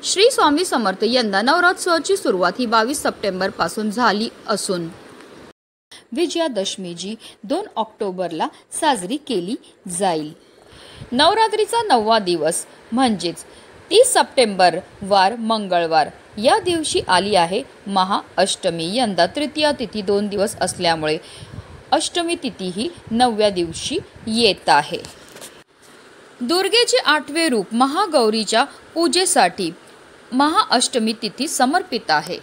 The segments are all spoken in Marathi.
श्री स्वामी समर्थ यंदा नवरात्रोत्सवाची सुरुवात ही 22 सप्टेंबर पासून झाली असून विजयादशमी जी 2 ऑक्टोबरला साजरी केली जाईल। नवरात्रीचा 9वा दिवस म्हणजेच 30 सप्टेंबर वार मंगळवार या दिवशी आली आहे महाअष्टमी। यंदा तृतीया तिथी 2 दिवस असल्यामुळे अष्टमी तिथी ही 9व्या दिवशी येत आहे। दुर्गेचे 8वे रूप महागौरीच्या पूजेसाठी महाअष्टमी तिथी समर्पित आहे।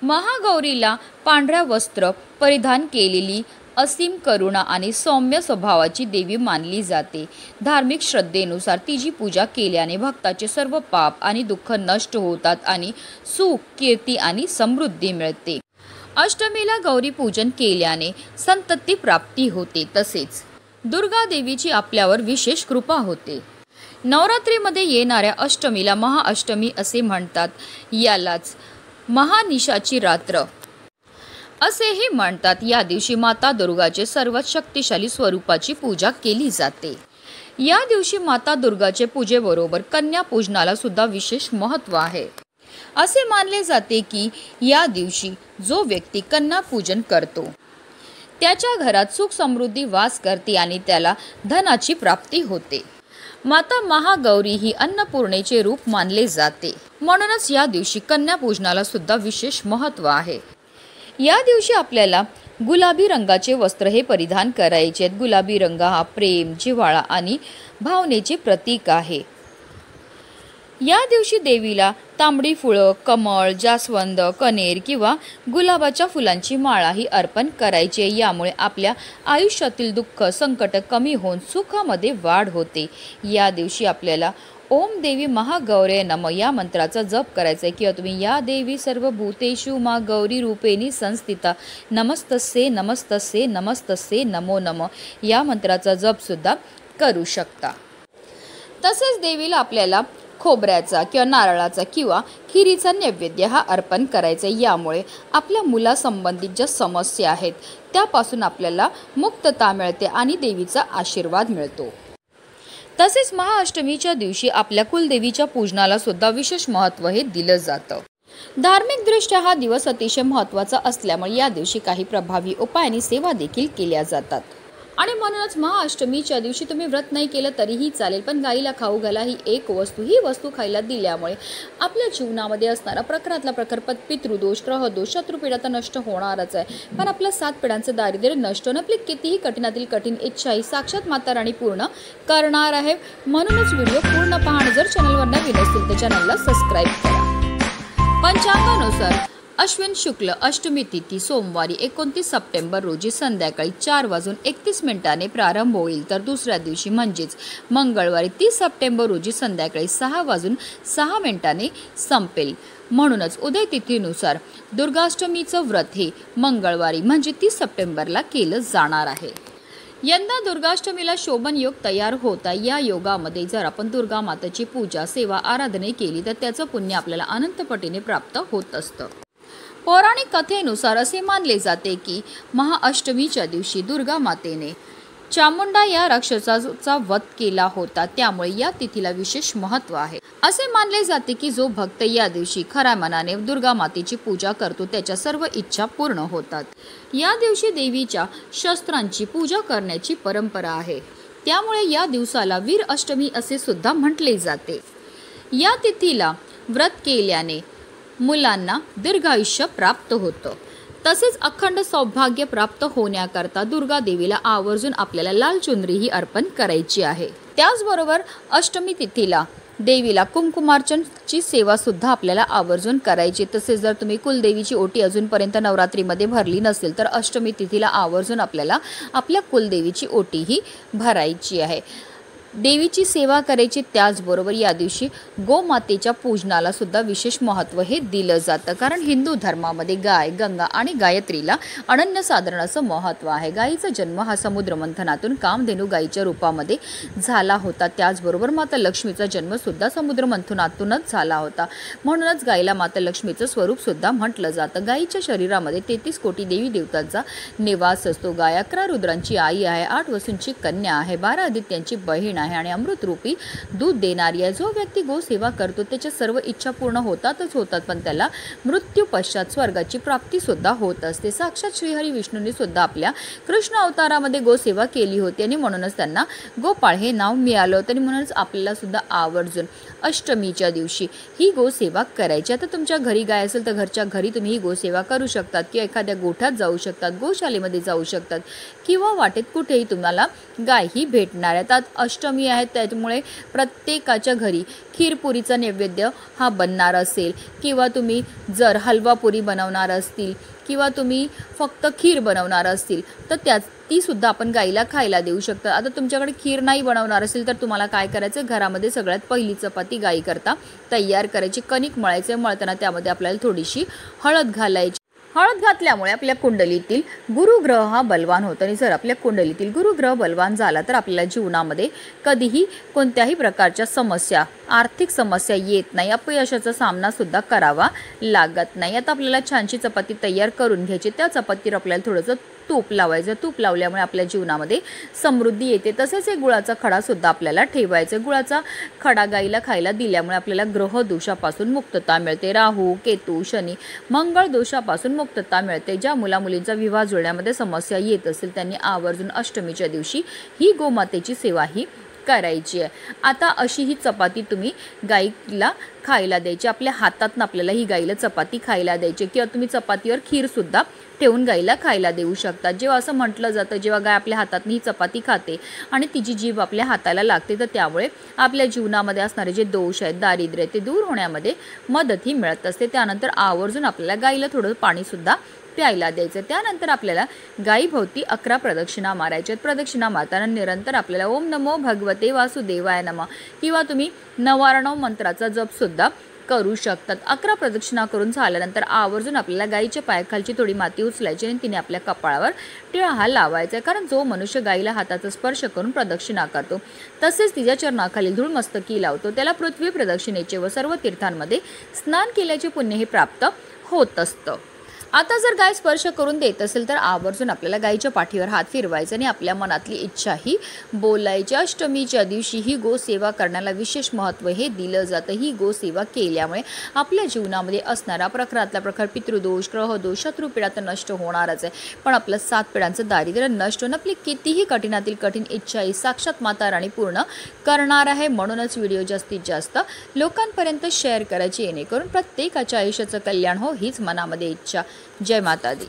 महागौरीला पांढऱ्या वस्त्र परिधान केलेली असीम करुणा आणि सौम्य स्वभावाची देवी मानली जाते। धार्मिक श्रद्धेनुसार तिची पूजा केल्याने भक्ताचे सर्व पाप आणि दुःख नष्ट होतात आणि सुख, कीर्ती आणि समृद्धी मिळते। अष्टमीला गौरी पूजन केल्याने संतती प्राप्ती होते, तसेच दुर्गा देवीची आपल्यावर विशेष कृपा होते। नवरात्रीमध्ये येणाऱ्या अष्टमीला महाअष्टमी असे म्हणतात। यालाच महानिशाची रात्र असेही म्हणतात। या दिवशी माता दुर्गाचे सर्वात शक्तिशाली स्वरूपाची पूजा केली जाते। या दिवशी माता दुर्गाचे पूजेबरोबर कन्या पूजनाला सुद्धा विशेष महत्त्व आहे। असे मानले जाते की या दिवशी जो व्यक्ती कन्या पूजन करतो त्याच्या घरात सुख समृद्धी वास करते आणि त्याला धनाची प्राप्ती होते। माता महागौरी ही अन्नपूर्णेचे रूप मानले जाते, म्हणूनच या दिवशी कन्या पूजनाला सुद्धा विशेष महत्त्व आहे। या दिवशी आपल्याला गुलाबी रंगाचे वस्त्र हे परिधान करायचे आहेत। गुलाबी रंग हा प्रेम, जिव्हाळा आणि भावनेचे प्रतीक आहे। या दिवशी देवीला तांबडी फुलं, कमळ, जास्वंद, कनेर किंवा गुलाबाच्या फुलांची माळा ही अर्पण करायची। यामुळे आपल्या आयुष्यातील दुःख, संकट कमी होऊन सुखामध्ये वाढ होते। या दिवशी आपल्याला ओम देवी महागौरे नमः या मंत्राचा जप करायचा आहे किंवा तुम्ही या देवी सर्वभूतेषु मा गौरी रूपेणी संस्थिता नमस्तस्ये नमस्तस्ये नमस्तस्ये नमो नमः या मंत्राचा जप सुद्धा करू शकता। तसेच देवीला आपल्याला खोबऱ्याचा किंवा नारळाचा किंवा खिरीचा नैवेद्य हा अर्पण करायचा। यामुळे आपल्या मुलासंबंधित ज्या समस्या आहेत त्यापासून आपल्याला मुक्तता मिळते आणि देवीचा आशीर्वाद मिळतो। तसेच महाअष्टमीच्या दिवशी आपल्या कुलदेवीच्या पूजनाला सुद्धा विशेष महत्त्व हे दिलं जातं। धार्मिकदृष्ट्या हा दिवस अतिशय महत्त्वाचा असल्यामुळे या दिवशी काही प्रभावी उपाय आणि सेवा देखील केल्या जातात। आणि म्हणूनच महाअष्टमीच्या दिवशी तुम्ही व्रत नाही केलं तरीही चालेल, पण गाईला खाऊ घाला ही एक वस्तू, ही वस्तू खायला दिल्यामुळे आपल्या जीवनामध्ये असणारा प्रखरातला प्रखर पितृदोष, ग्रहदोष, शत्रुपीडा तर नष्ट होणारच आहे, पण आपल्या 7 पिढ्यांचं दारिद्र्य नष्ट होऊन आपली कितीही कठीणातील कठीण इच्छाही साक्षात माता राणी पूर्ण करणार आहे। म्हणूनच व्हिडिओ पूर्ण पहा आणि जर चॅनलवर नवीन असतील तर चॅनलला सबस्क्राईब करा। पंचांगानुसार अश्विन शुक्ल अष्टमी तिथी सोमवारी 29 सप्टेंबर रोजी संध्याकाळी 4:31 प्रारंभ होईल, तर दुसऱ्या दिवशी म्हणजेच मंगळवारी 30 सप्टेंबर रोजी संध्याकाळी 6:06 संपेल। म्हणूनच उदय तिथीनुसार दुर्गाष्टमीचं व्रत हे मंगळवारी म्हणजे 30 सप्टेंबरला केलं जाणार आहे। यंदा दुर्गाष्टमीला शोभन योग तयार होता। या योगामध्ये जर आपण दुर्गा मातेची पूजा, सेवा, आराधना केली तर त्याचं पुण्य आपल्याला अनंतपटीने प्राप्त होत असतं। पौराणिक कथेनुसार असे मानले जाते की महाअष्टमीच्या दिवशी दुर्गा मातेने चामुंडा या राक्षसाचा वध केला होता, त्यामुळे या तिथीला विशेष महत्त्व आहे। असे मानले जाते की जो भक्त या दिवशी खऱ्या मनाने दुर्गा मातेची पूजा करतो त्याच्या सर्व इच्छा पूर्ण होतात। या दिवशी देवीच्या शस्त्रांची पूजा करण्याची परंपरा आहे, त्यामुळे या दिवसाला वीर अष्टमी असे सुद्धा म्हटले जाते। या तिथीला व्रत केल्याने मुलांना दीर्घायुष्य प्राप्त होतं। तसेच अखंड सौभाग्य प्राप्त होण्याकरता दुर्गा देवीला आवर्जून आपल्याला लाल चुनरी ही अर्पण करायची आहे। त्याचबरोबर अष्टमी तिथीला देवीला कुंकुमार्चनची सेवा सुद्धा आपल्याला आवर्जून करायची। तसेच जर तुम्ही कुलदेवीची ओटी अजूनपर्यंत नवरात्रीमध्ये भरली नसेल तर अष्टमी तिथीला आवर्जून आपल्याला आपल्या कुलदेवीची ओटी ही भरायची आहे, देवीची सेवा करायची। त्याचबरोबर या दिवशी गोमातेच्या पूजनाला सुद्धा विशेष महत्त्व हे दिलं जातं, कारण हिंदू धर्मामध्ये गाय, गंगा आणि गायत्रीला अनन्यसाधारण असं महत्त्व आहे। गायीचा जन्म हा समुद्र मंथनातून कामधेनू गायीच्या रूपामध्ये झाला होता। त्याचबरोबर माता लक्ष्मीचा जन्म सुद्धा समुद्र मंथनातूनच झाला होता, म्हणूनच गायीला माता लक्ष्मीचं स्वरूप सुद्धा म्हटलं जातं। गायीच्या शरीरामध्ये 33 कोटी देवी देवतांचा निवास असतो। गाय 11 रुद्रांची आई आहे, 8 वसूंची कन्या आहे, 12 आदित्यांची बहीण आहे, आहे आणि अमृतरूपी दूध देणारी आहे. जो व्यक्ती गोसेवा करतो त्याच्या सर्व इच्छा पूर्ण होतातच होतात, पण त्याला मृत्यू पश्चात स्वर्गाची प्राप्तीसुद्धा होत असते. साक्षात श्रीहरी विष्णूंनी सुद्धा आपल्या कृष्ण अवतारामध्ये गोसेवा केली होती आणि म्हणूनच त्यांना गोपाळ हे नाव मिळालं होतं. आणि म्हणूनच आपल्याला सुद्धा आवर्जून अष्टमीच्या दिवशी ही गोसेवा करायची. आता तुमच्या घरी गाय असेल तर घरच्या घरी तुम्ही ही गोसेवा करू शकतात किंवा एखाद्या गोठ्यात जाऊ शकतात, गोशालेमध्ये जाऊ शकतात किंवा वाटेत कुठेही तुम्हाला गाय ही भेटणार आहे. त्यात अष्टमी आहे त्यामुळे प्रत्येकाच्या घरी खीरपुरीचा नैवेद्य हा बनणार असेल किंवा तुम्ही जर हलवापुरी बनवणार असतील किंवा तुम्ही फक्त खीर बनवणार असतील तर ती सुद्धा आपण गाईला खायला देऊ शकता. आता तुमच्याकडे खीर नाही बनवणार असेल तर तुम्हाला काय करायचं, घरामध्ये सगळ्यात पहिली चपाती गाईकरता तयार करायची. कणिक मळायचे, मळताना त्यामध्ये आपल्याला थोडीशी हळद घालायची. हळद घातल्यामुळे आपल्या कुंडलीतील गुरुग्रह हा बलवान होतो आणि जर आपल्या कुंडलीतील गुरुग्रह बलवान झाला तर आपल्याला जीवनामध्ये कधीही कोणत्याही प्रकारच्या समस्या, आर्थिक समस्या येत नाही, अपयशाचा सामना सुद्धा करावा लागत नाही. आता आपल्याला छानशी चपाती तयार करून घ्यायची. त्या चपातीवर आपल्याला थोडंसं तूप लावायचं. तूप लावल्यामुळे आपल्या जीवनामध्ये समृद्धी येते. तसेच एक गुळाचा खडा सुद्धा आपल्याला ठेवायचा. गुळाचा खडा गाईला खायला दिल्यामुळे आपल्याला ग्रह दोषापासून मुक्तता मिळते. राहू, केतू, शनी, मंगळ दोषापासून मुक्तता मिळते. ज्या मुलामुलींचा विवाह जुळण्यामध्ये समस्या येत असेल त्यांनी आवर्जून अष्टमीच्या दिवशी ही गोमातेची सेवा ही करायची आहे. आता अशी ही चपाती तुम्ही गाईला खायला द्यायची. आपल्या हातातनं आपल्याला ही गाईला चपाती खायला द्यायची किंवा तुम्ही चपातीवर खीरसुद्धा ठेवून गाईला खायला देऊ शकतात. जेव्हा असं म्हटलं जातं जेव्हा गाय आपल्या हातातनं ही चपाती खाते आणि तिची जीभ आपल्या हाताला लागते तर त्यामुळे आपल्या जीवनामध्ये असणारे जे दोष आहेत, दारिद्र्य ते दूर होण्यामध्ये मदत ही मिळत असते. त्यानंतर आवर्जून आपल्याला गाईला थोडं पाणीसुद्धा प्यायला द्यायचं. त्यानंतर आपल्याला गाईभोवती 11 प्रदक्षिणा मारायच्यात. प्रदक्षिणा मारताना निरंतर आपल्याला ओम नमो भगवते वासुदेवाय नमः किंवा तुम्ही 99 मंत्राचा जपसुद्धा करू शकतात. 11 प्रदक्षिणा करून झाल्यानंतर आवर्जून आपल्याला गाईच्या पायाखालची थोडी माती उचलायची आणि तिने आपल्या कपाळावर टिळा हा लावायचा. कारण जो मनुष्य गाईला हाताचा स्पर्श करून प्रदक्षिणा करतो तसेच तिच्या चरणाखाली धूळ मस्तकी लावतो त्याला पृथ्वी प्रदक्षिणेचे व सर्व तीर्थांमध्ये स्नान केल्याचे पुण्य हे प्राप्त होत असतं. आता जर गाय स्पर्श करून देत असेल तर आवर्जून आपल्याला गायीच्या पाठीवर हात फिरवायचा आणि आपल्या मनातली इच्छाही बोलायची. अष्टमीच्या दिवशी ही गोसेवा करण्याला विशेष महत्त्व हे दिलं जातं. ही गोसेवा केल्यामुळे आपल्या जीवनामध्ये असणारा प्रखरातला प्रखर पितृदोष, ग्रहदोष, शत्रुपीडा तर नष्ट होणारच आहे, पण आपलं 7 पिढ्यांचं दारिद्र्य नष्ट होऊन आपली कितीही कठीणातील कठीण इच्छा ही साक्षात माता राणी पूर्ण करणार आहे. म्हणूनच व्हिडिओ जास्तीत जास्त लोकांपर्यंत शेअर करायची जेणेकरून प्रत्येकाच्या आयुष्याचं कल्याण हो हीच मनामध्ये इच्छा. जय माता दी.